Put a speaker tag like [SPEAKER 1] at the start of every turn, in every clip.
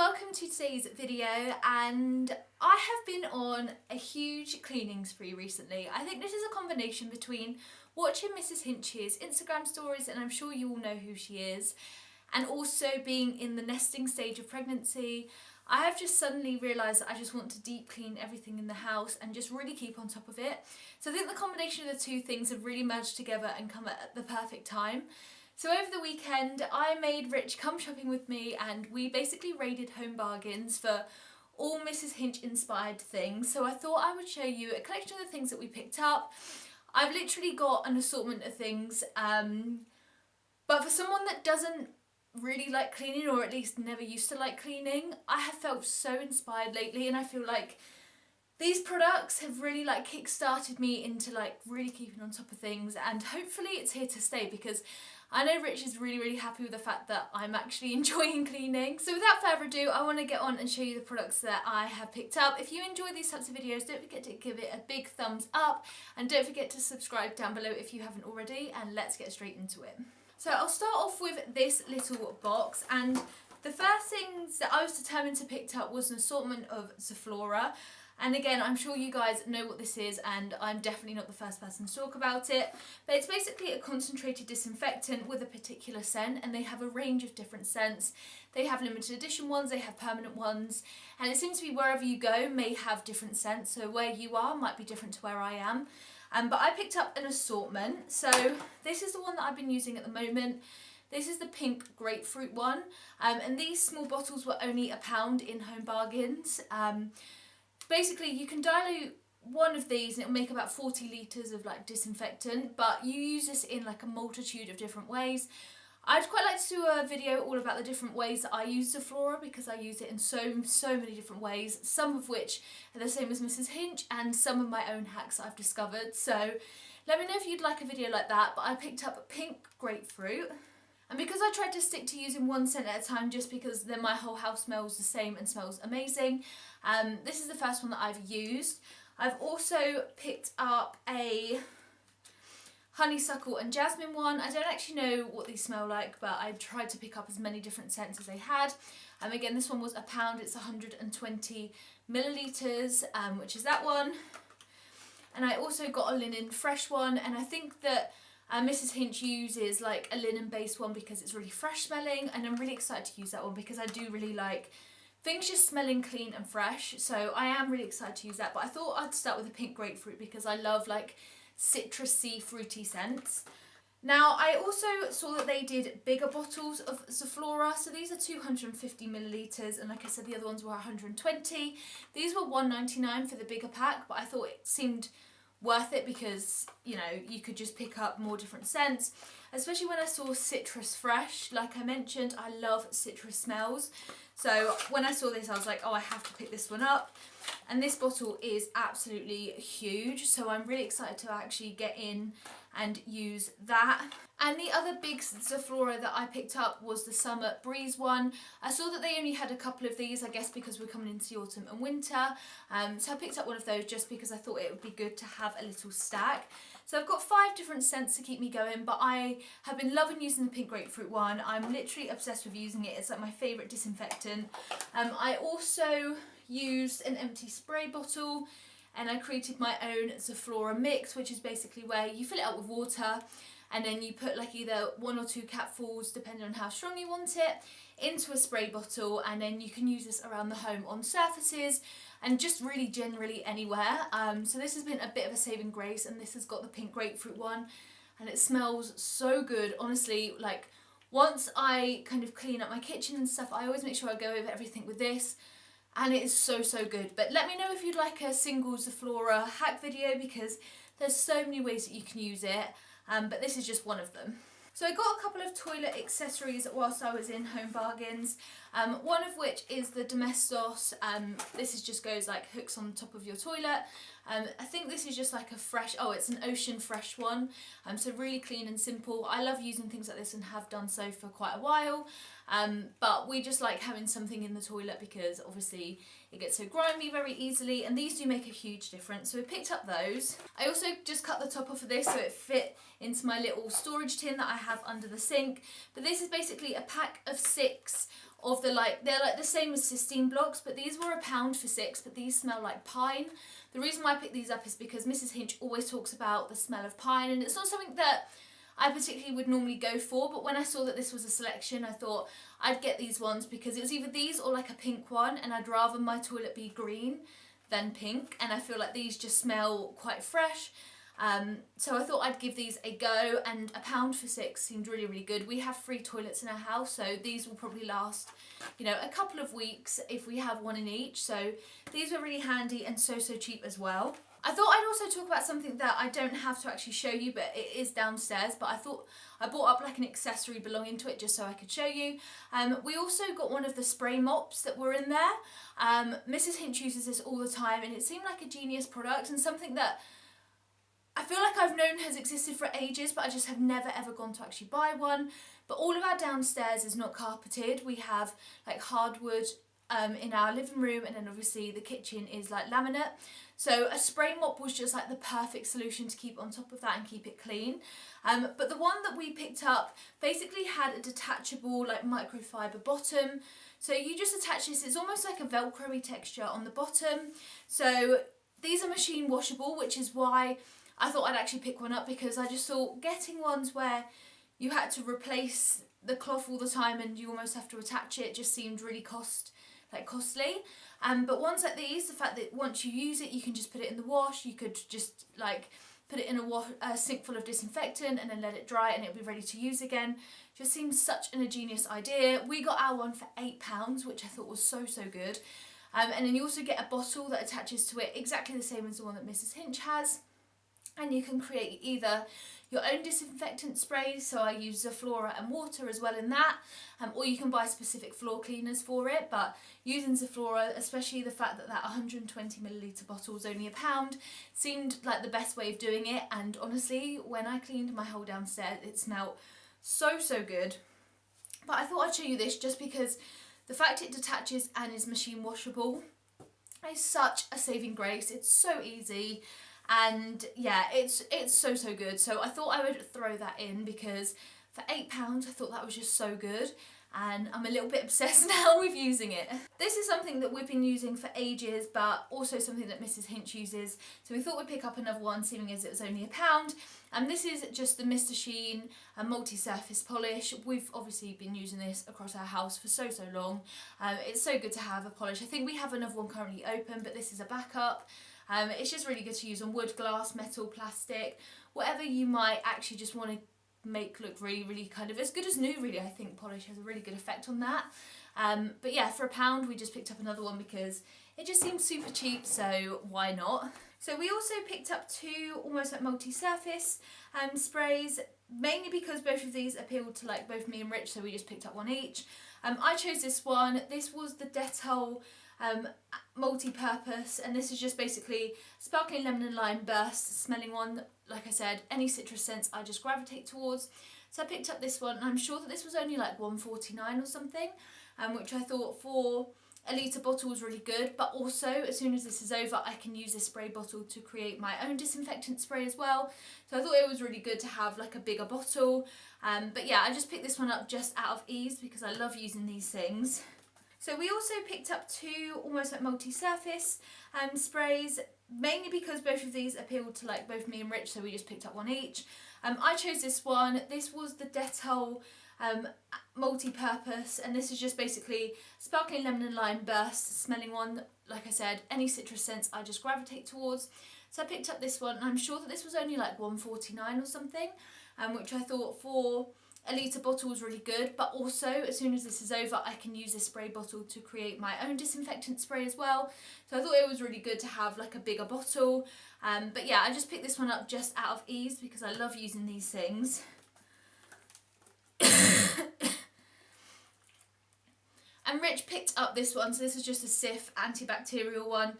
[SPEAKER 1] welcome to today's video, and I have been on a huge cleaning spree recently. I think this is a combination between watching Mrs. Hinch's Instagram stories, and I'm sure you all know who she is, and also being in the nesting stage of pregnancy. I have just suddenly realised that I just want to deep clean everything in the house and just really keep on top of it. So I think the combination of the two things have really merged together and come at the perfect time. So over the weekend, I made Rich come shopping with me, and we basically raided Home Bargains for all Mrs. Hinch inspired things. So I thought I would show you a collection of the things that we picked up. I've literally got an assortment of things, but for someone that doesn't really like cleaning, or at least never used to like cleaning, I have felt so inspired lately, and I feel like these products have really kick-started me into really keeping on top of things, and hopefully it's here to stay, because I know Rich is really happy with the fact that I'm actually enjoying cleaning. So without further ado, I want to get on and show you the products that I have picked up. If you enjoy these types of videos, don't forget to give it a big thumbs up, and don't forget to subscribe down below if you haven't already, and let's get straight into it. So I'll start off with this little box, and the first things that I was determined to pick up was an assortment of Zoflora. And again, I'm sure you guys know what this is, and I'm definitely not the first person to talk about it. But it's basically a concentrated disinfectant with a particular scent, and they have a range of different scents. They have limited edition ones, they have permanent ones, and it seems to be wherever you go may have different scents. So where you are might be different to where I am. But I picked up an assortment. So this is the one that I've been using at the moment. This is the pink grapefruit one, and these small bottles were only £1 in Home Bargains. Basically, you can dilute one of these and it'll make about 40 litres of disinfectant, but you use this in a multitude of different ways. I'd quite like to do a video all about the different ways that I use Zoflora, because I use it in so many different ways, some of which are the same as Mrs. Hinch, and some of my own hacks that I've discovered. So let me know if you'd like a video like that. But I picked up pink grapefruit. And because I tried to stick to using one scent at a time, just because then my whole house smells the same and smells amazing, this is the first one that I've used. I've also picked up a Honeysuckle and Jasmine one. I don't actually know what these smell like, but I tried to pick up as many different scents as they had. Again, this one was £1. It's 120 millilitres, which is that one. And I also got a linen fresh one, and I think that Mrs. Hinch uses a linen based one because it's really fresh smelling, and I'm really excited to use that one because I do really like things just smelling clean and fresh. So I am really excited to use that, but I thought I'd start with a pink grapefruit because I love citrusy fruity scents. Now I also saw that they did bigger bottles of Zoflora, so these are 250 millilitres, and like I said, the other ones were 120. These were £1.99 for the bigger pack, but I thought it seemed worth it because, you know, you could just pick up more different scents, especially when I saw citrus fresh. Like I mentioned, I love citrus smells, so when I saw this I was like, oh, I have to pick this one up. And this bottle is absolutely huge, so I'm really excited to actually get in and use that. And the other big Zoflora that I picked up was the Summer Breeze one. I saw that they only had a couple of these, I guess because we're coming into the autumn and winter. So I picked up one of those just because I thought it would be good to have a little stack. So I've got 5 different scents to keep me going, but I have been loving using the pink grapefruit one. I'm literally obsessed with using it. It's my favourite disinfectant. I also used an empty spray bottle, and I created my own Zoflora mix, which is basically where you fill it up with water, and then you put either 1 or 2 capfuls, depending on how strong you want it, into a spray bottle, and then you can use this around the home on surfaces and just really generally anywhere. So this has been a bit of a saving grace, and this has got the pink grapefruit one, and it smells so good. Honestly, once I kind of clean up my kitchen and stuff, I always make sure I go over everything with this, and it is so good. But let me know if you'd like a single Zoflora hack video, because there's so many ways that you can use it, but this is just one of them. So I got a couple of toilet accessories whilst I was in Home Bargains, one of which is the Domestos. This just goes hooks on top of your toilet. I think this is just a fresh, it's an ocean fresh one, so really clean and simple. I love using things like this and have done so for quite a while, but we just like having something in the toilet because obviously it gets so grimy very easily, and these do make a huge difference. So we picked up those. I also just cut the top off of this so it fit into my little storage tin that I have under the sink, but this is basically a pack of 6 of the they're like the same as cysteine blocks, but these were £1 for 6, but these smell like pine. The reason why I picked these up is because Mrs. Hinch always talks about the smell of pine, and it's not something that I particularly would normally go for, but when I saw that this was a selection, I thought I'd get these ones because it was either these or like a pink one, and I'd rather my toilet be green than pink, and I feel like these just smell quite fresh. So I thought I'd give these a go, and £1 for 6 seemed really, really good. We have 3 toilets in our house, so these will probably last, you know, a couple of weeks if we have one in each. So these were really handy and so cheap as well. I thought I'd also talk about something that I don't have to actually show you, but it is downstairs, but I thought I bought up like an accessory belonging to it just so I could show you. We also got one of the spray mops that were in there. Mrs. Hinch uses this all the time, and it seemed like a genius product and something that I feel like I've known has existed for ages, but I just have never ever gone to actually buy one. But all of our downstairs is not carpeted. We have like hardwood in our living room, and then obviously the kitchen is like laminate. So a spray mop was just like the perfect solution to keep on top of that and keep it clean. But the one that we picked up basically had a detachable like microfiber bottom. So you just attach this, it's almost like a Velcro-y texture on the bottom. So these are machine washable, which is why I thought I'd actually pick one up, because I just thought getting ones where you had to replace the cloth all the time and you almost have to attach it just seemed really costly. But ones like these, the fact that once you use it you can just put it in the wash, you could just like put it in a sink full of disinfectant and then let it dry and it'll be ready to use again. Just seems such an ingenious idea. We got our one for £8, which I thought was so good. And then you also get a bottle that attaches to it exactly the same as the one that Mrs. Hinch has. And you can create either your own disinfectant sprays, so I use Zoflora and water as well in that, or you can buy specific floor cleaners for it, but using Zoflora, especially the fact that that 120ml bottle is only £1, seemed like the best way of doing it. And honestly, when I cleaned my whole downstairs, it smelled so good. But I thought I'd show you this just because the fact it detaches and is machine washable is such a saving grace. It's so easy. And yeah, it's so good. So I thought I would throw that in because for £8 I thought that was just so good, and I'm a little bit obsessed now with using it. This is something that we've been using for ages, but also something that Mrs. Hinch uses, so we thought we'd pick up another one, seeing as it was only £1. And this is just the Mr. Sheen multi-surface polish. We've obviously been using this across our house for so long. It's so good to have a polish. I think we have another one currently open, but this is a backup. It's just really good to use on wood, glass, metal, plastic, whatever you might actually just want to make look really kind of as good as new, really. I think polish has a really good effect on that. But yeah, for £1 we just picked up another one because it just seems super cheap, so why not? So we also picked up 2 almost like multi-surface sprays, mainly because both of these appealed to like both me and Rich, so we just picked up one each. I chose this one. This was the Dettol multi-purpose, and this is just basically sparkling lemon and lime burst smelling one. Like I said, any citrus scents I just gravitate towards, so I picked up this one, and I'm sure that this was only like £1.49 or something, which I thought for a litre bottle was really good. But also, as soon as this is over, I can use this spray bottle to create my own disinfectant spray as well, so I thought it was really good to have like a bigger bottle. But yeah, I just picked this one up just out of ease because I love using these things. So we also picked up 2 almost like multi-surface sprays, mainly because both of these appealed to like both me and Rich, so we just picked up one each. I chose this one. This was the Dettol multi-purpose, and this is just basically sparkling lemon and lime burst smelling one. Like I said, any citrus scents I just gravitate towards, so I picked up this one, and I'm sure that this was only like £1.49 or something, which I thought for a litre bottle was really good. But also, as soon as this is over, I can use this spray bottle to create my own disinfectant spray as well, so I thought it was really good to have like a bigger bottle. But yeah, I just picked this one up just out of ease because I love using these things. And Rich picked up this one, so this is just a Cif antibacterial one.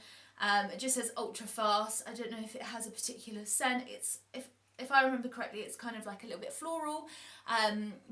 [SPEAKER 1] It just says ultra fast. I don't know if it has a particular scent. If if I remember correctly, it's kind of like a little bit floral.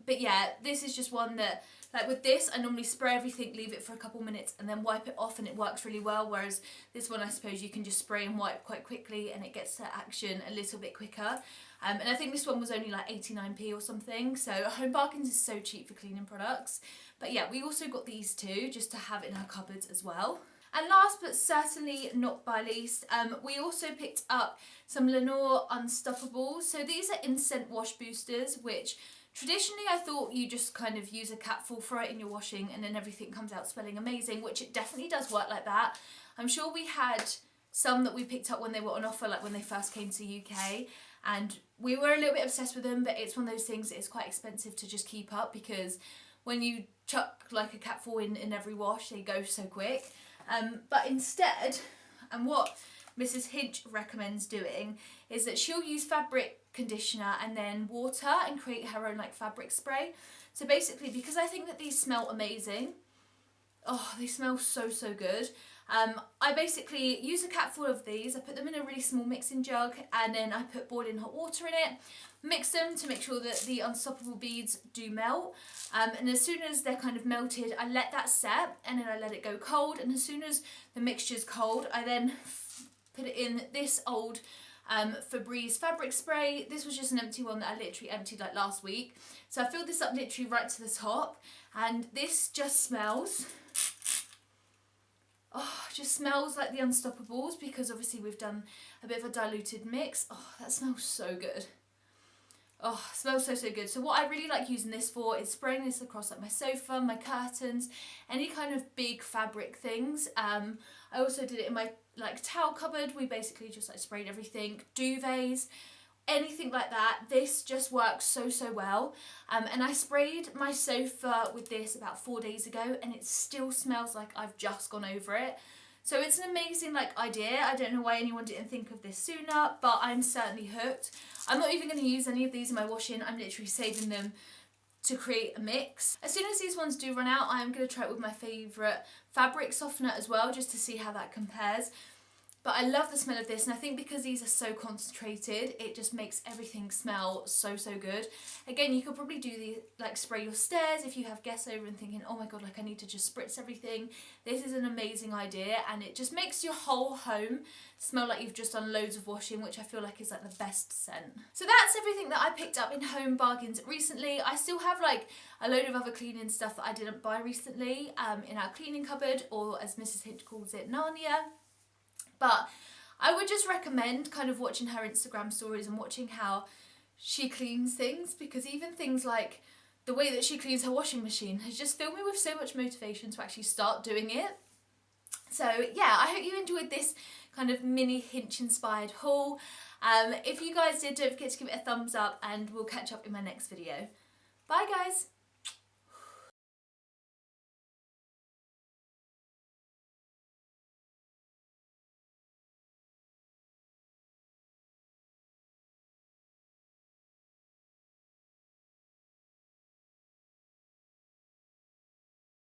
[SPEAKER 1] But yeah, this is just one that, like with this, I normally spray everything, leave it for a couple minutes and then wipe it off, and it works really well. Whereas this one, I suppose you can just spray and wipe quite quickly and it gets to action a little bit quicker. And I think this one was only like 89p or something. So Home Bargains is so cheap for cleaning products. But yeah, we also got these two just to have in our cupboards as well. And last but certainly not by least, we also picked up some Lenore Unstoppables. So these are instant wash boosters, which traditionally I thought you just kind of use a capful, throw it in your washing, and then everything comes out smelling amazing, which it definitely does work like that. I'm sure we had some that we picked up when they were on offer, like when they first came to UK, and we were a little bit obsessed with them, but it's one of those things that is quite expensive to just keep up, because when you chuck like a capful in every wash, they go so quick. But instead, and what Mrs. Hinch recommends doing, is that she'll use fabric conditioner and then water and create her own like fabric spray. So basically, because I think that these smell amazing, oh, they smell so good. I basically use a capful of these, I put them in a really small mixing jug, and then I put boiling hot water in it, mix them to make sure that the Unstoppable beads do melt, and as soon as they're kind of melted, I let that set, and then I let it go cold, and as soon as the mixture's cold, I then put it in this old Febreze fabric spray. This was just an empty one that I literally emptied like last week. So I filled this up literally right to the top, and this just smells, oh, just smells like the Unstoppables, because obviously we've done a bit of a diluted mix. Oh, that smells so good. Oh, it smells so good. So what I really like using this for is spraying this across like my sofa, my curtains, any kind of big fabric things. I also did it in my like towel cupboard. We basically just like sprayed everything, duvets, anything like that. This just works so well. And I sprayed my sofa with this about 4 days ago, and it still smells like I've just gone over it. So it's an amazing like idea. I don't know why anyone didn't think of this sooner, but I'm certainly hooked. I'm not even going to use any of these in my washing. I'm literally saving them to create a mix. As soon as these ones do run out, I'm going to try it with my favourite fabric softener as well, just to see how that compares. But I love the smell of this, and I think because these are so concentrated, it just makes everything smell so good. Again, you could probably do the like spray your stairs if you have guests over and thinking, oh my god, like I need to just spritz everything. This is an amazing idea, and it just makes your whole home smell like you've just done loads of washing, which I feel like is like the best scent. So that's everything that I picked up in Home Bargains recently. I still have like a load of other cleaning stuff that I didn't buy recently in our cleaning cupboard, or as Mrs. Hinch calls it, Narnia. But I would just recommend kind of watching her Instagram stories and watching how she cleans things, because even things like the way that she cleans her washing machine has just filled me with so much motivation to actually start doing it. So yeah, I hope you enjoyed this kind of mini Hinch inspired haul. If you guys did, don't forget to give it a thumbs up, and we'll catch up in my next video. Bye guys!